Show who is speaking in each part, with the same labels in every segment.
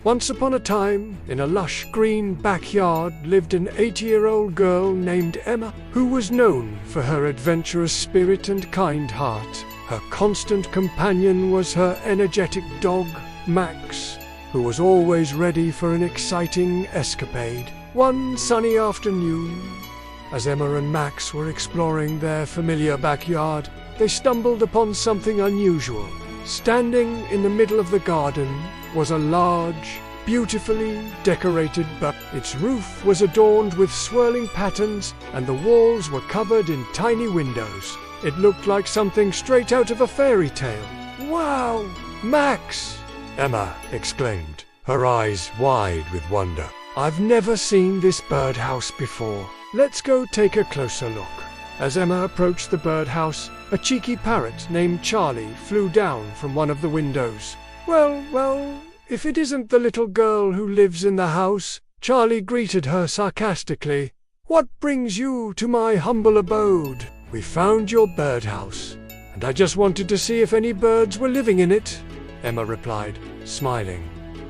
Speaker 1: Once upon a time, in a lush green backyard, lived an 80-year-old girl named Emma, who was known for her adventurous spirit and kind heart. Her constant companion was her energetic dog, Max, who was always ready for an exciting escapade. One sunny afternoon, as Emma and Max were exploring their familiar backyard, they stumbled upon something unusual. Standing in the middle of the garden was a large, beautifully decorated bird. Its roof was adorned with swirling patterns, and the walls were covered in tiny windows. It looked like something straight out of a fairy tale. "Wow, Max!" Emma exclaimed, her eyes wide with wonder. "I've never seen this birdhouse before. Let's go take a closer look." As Emma approached the birdhouse, a cheeky parrot named Charlie flew down from one of the windows. Well, if it isn't the little girl who lives in the house," Charlie greeted her sarcastically. "What brings you to my humble abode?" "We found your birdhouse, and I just wanted to see if any birds were living in it," Emma replied, smiling.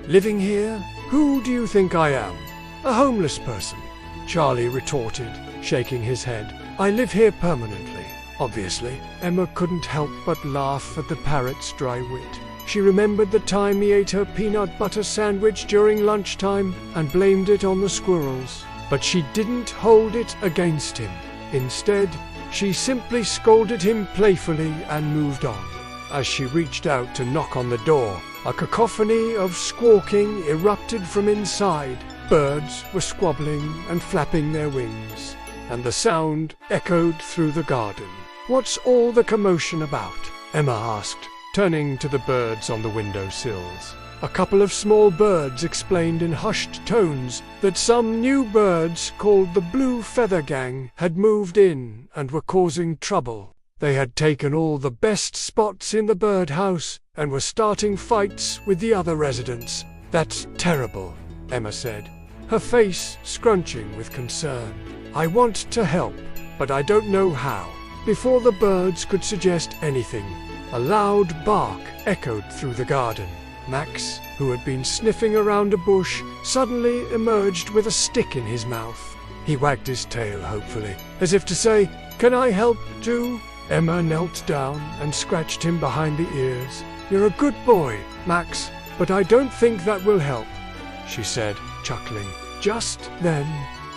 Speaker 1: "Living here? Who do you think I am? A homeless person?" Charlie retorted, shaking his head. "I live here permanently, obviously." Emma couldn't help but laugh at the parrot's dry wit. She remembered the time he ate her peanut butter sandwich during lunchtime and blamed it on the squirrels. But she didn't hold it against him. Instead, she simply scolded him playfully and moved on. As she reached out to knock on the door, a cacophony of squawking erupted from inside. Birds were squabbling and flapping their wings, and the sound echoed through the garden. "What's all the commotion about?" Emma asked, turning to the birds on the window sills. A couple of small birds explained in hushed tones that some new birds called the Blue Feather Gang had moved in and were causing trouble. They had taken all the best spots in the birdhouse and were starting fights with the other residents. "That's terrible," Emma said, her face scrunching with concern. "I want to help, but I don't know how." Before the birds could suggest anything, a loud bark echoed through the garden. Max, who had been sniffing around a bush, suddenly emerged with a stick in his mouth. He wagged his tail hopefully, as if to say, "Can I help too?" Emma knelt down and scratched him behind the ears. "You're a good boy, Max, but I don't think that will help," she said, chuckling. Just then,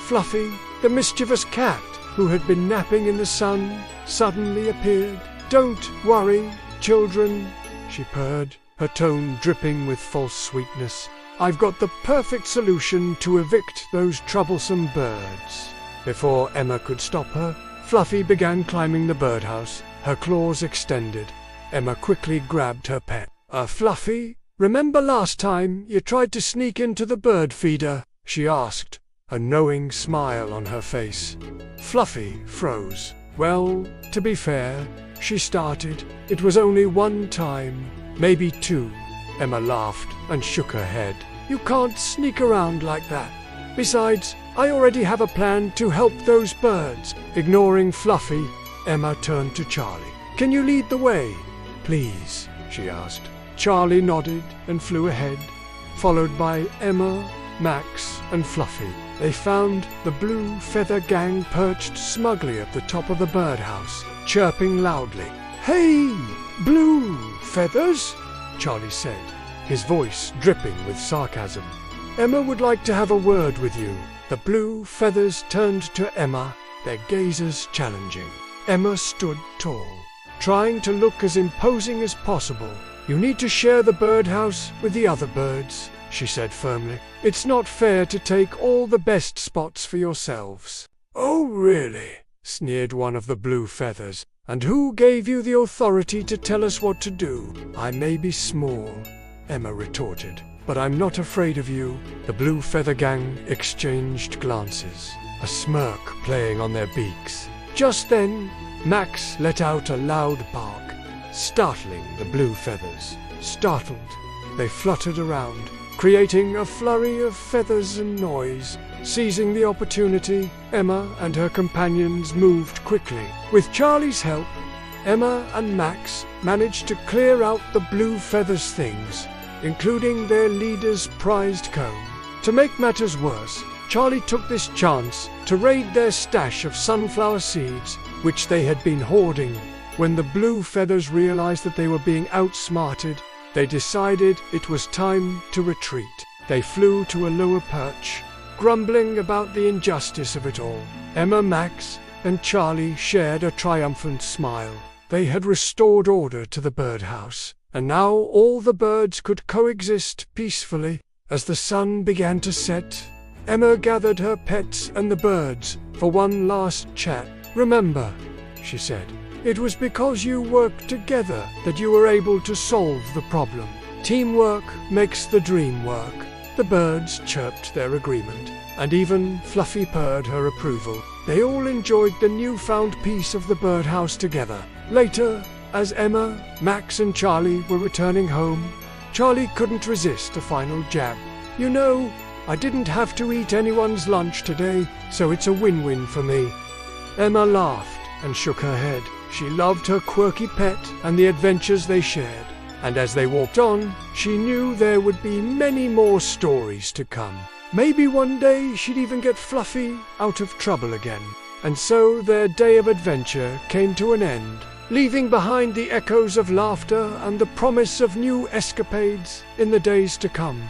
Speaker 1: Fluffy, the mischievous cat, who had been napping in the sun, suddenly appeared. "Don't worry, children," she purred, her tone dripping with false sweetness. "I've got the perfect solution to evict those troublesome birds." Before Emma could stop her, Fluffy began climbing the birdhouse, her claws extended. Emma quickly grabbed her pet. Fluffy, remember last time you tried to sneak into the bird feeder?" she asked, a knowing smile on her face. Fluffy froze. "Well, to be fair," she started, "it was only one time, maybe two." Emma laughed and shook her head. "You can't sneak around like that. Besides, I already have a plan to help those birds." Ignoring Fluffy, Emma turned to Charlie. "Can you lead the way, please?" she asked. Charlie nodded and flew ahead, followed by Emma, Max, and Fluffy. They found the Blue Feather Gang perched smugly at the top of the birdhouse, chirping loudly. "Hey, Blue Feathers," Charlie said, his voice dripping with sarcasm. "Emma would like to have a word with you." The Blue Feathers turned to Emma, their gazes challenging. Emma stood tall, trying to look as imposing as possible. "You need to share the birdhouse with the other birds," she said firmly. "It's not fair to take all the best spots for yourselves." "Oh, really?" sneered one of the Blue Feathers. "And who gave you the authority to tell us what to do?" "I may be small," Emma retorted, "but I'm not afraid of you." The Blue Feather Gang exchanged glances, a smirk playing on their beaks. Just then, Max let out a loud bark, startling the Blue Feathers. Startled, they fluttered around, creating a flurry of feathers and noise. Seizing the opportunity, Emma and her companions moved quickly. With Charlie's help, Emma and Max managed to clear out the Blue Feathers' things. including their leader's prized comb. To make matters worse, Charlie took this chance to raid their stash of sunflower seeds, which they had been hoarding. When the blue feathers realized that they were being outsmarted, they decided it was time to retreat. They flew to a lower perch, grumbling about the injustice of it all. Emma, Max, and Charlie shared a triumphant smile. They had restored order to the birdhouse, and now all the birds could coexist peacefully. As the sun began to set, Emma gathered her pets and the birds for one last chat. "Remember," she said, "it was because you worked together that you were able to solve the problem. Teamwork makes the dream work." The birds chirped their agreement, and even Fluffy purred her approval. They all enjoyed the newfound peace of the birdhouse together. Later, as Emma, Max, and Charlie were returning home, Charlie couldn't resist a final jab. "You know, I didn't have to eat anyone's lunch today, so it's a win-win for me." Emma laughed and shook her head. She loved her quirky pet and the adventures they shared, and as they walked on, she knew there would be many more stories to come. Maybe one day she'd even get Fluffy out of trouble again. And so their day of adventure came to an end, leaving behind the echoes of laughter and the promise of new escapades in the days to come.